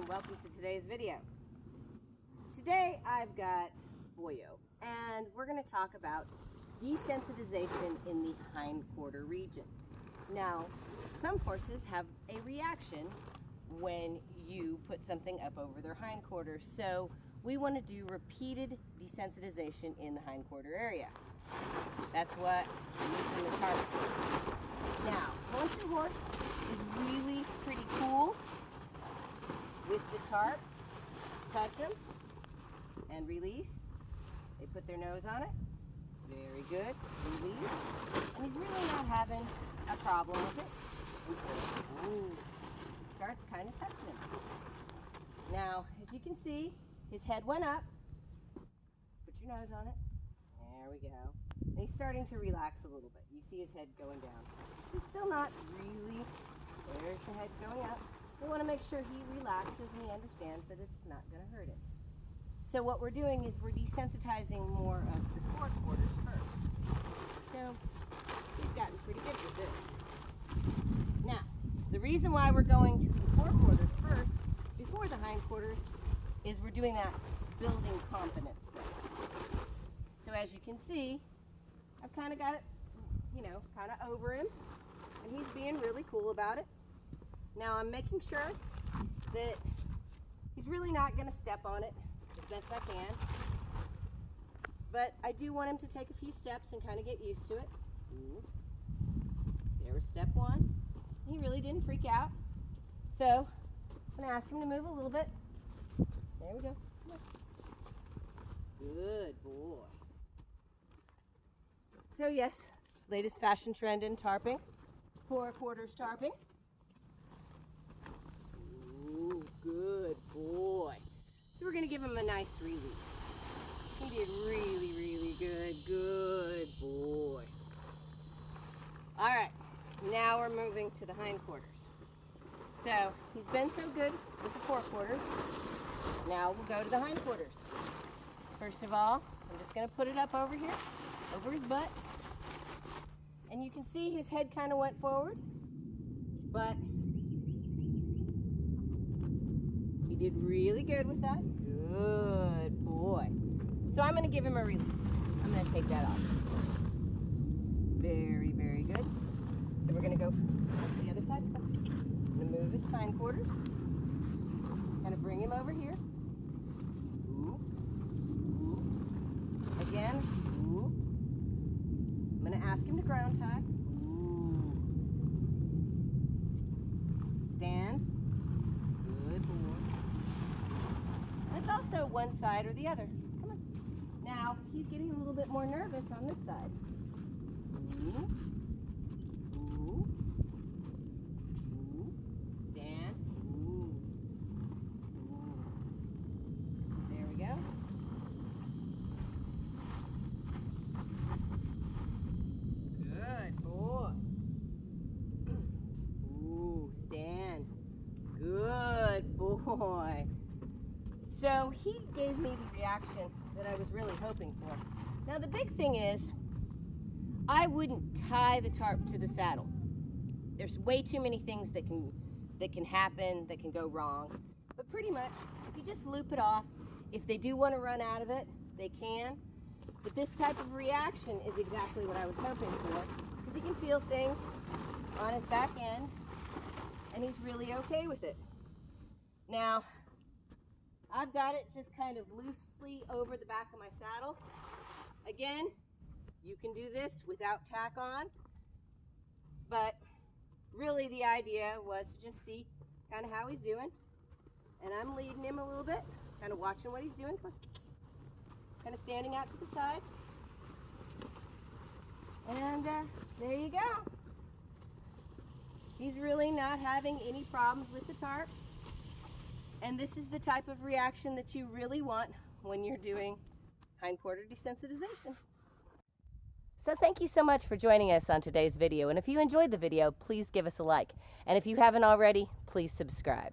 and welcome to today's video. Today I've got Boyo, and we're going to talk about desensitization in the hindquarter region. Now, some horses have a reaction when you put something up over their hindquarters, so we want to do repeated desensitization in the hindquarter area. That's what we're using the tarp for. Now, once your horse is really pretty cool with the tarp, touch them and release. They put their nose on it. Very good. Release. And he's really not having a problem with it until it starts kind of touching him. Now, as you can see, his head went up. Put your nose on it. There we go. And he's starting to relax a little bit. You see his head going down. He's still not really. There's the head going up. We want to make sure he relaxes and he understands that it's not going to hurt him. So what we're doing is we're desensitizing more of the forequarters first. So he's gotten pretty good with this. Now, the reason why we're going to the forequarters first before the hindquarters is we're doing that building confidence thing. So as you can see, I've kind of got it, kind of over him, and he's being really cool about it. Now I'm making sure that he's really not going to step on it as best I can, but I do want him to take a few steps and kind of get used to it. There was step one. He really didn't freak out, so I'm going to ask him to move a little bit. There we go. Good boy. So yes, latest fashion trend in tarping, forequarters tarping. Ooh, good boy. So we're going to give him a nice release. He did really, really good. Good boy. All right, now we're moving to the hindquarters. So he's been so good with the forequarters. Now we'll go to the hindquarters. First of all, I'm just going to put it up over here, over his butt. And you can see his head kind of went forward, but he did really good with that. Good boy. So I'm going to give him a release. I'm going to take that off. Very, very good. So we're going to go to the other side. I'm going to move his hindquarters. Kind of bring him over here. Ooh. Ooh. Again. Ooh. I'm going to ask him to ground tie. Ooh. Stand. Good boy. It's also one side or the other. Come on. Now, he's getting a little bit more nervous on this side. Ooh. Ooh. Ooh. Stand. Ooh. Ooh. There we go. Good boy. Ooh, stand. Good boy. So he gave me the reaction that I was really hoping for. Now the big thing is, I wouldn't tie the tarp to the saddle. There's way too many things that can happen, that can go wrong. But pretty much, if you just loop it off, if they do want to run out of it, they can. But this type of reaction is exactly what I was hoping for, because he can feel things on his back end, and he's really okay with it. Now, I've got it just kind of loosely over the back of my saddle. Again, you can do this without tack on, but really the idea was to just see kind of how he's doing. And I'm leading him a little bit, kind of watching what he's doing. Kind of standing out to the side. And there you go. He's really not having any problems with the tarp. And this is the type of reaction that you really want when you're doing hindquarter desensitization. So thank you so much for joining us on today's video. And if you enjoyed the video, please give us a like. And if you haven't already, please subscribe.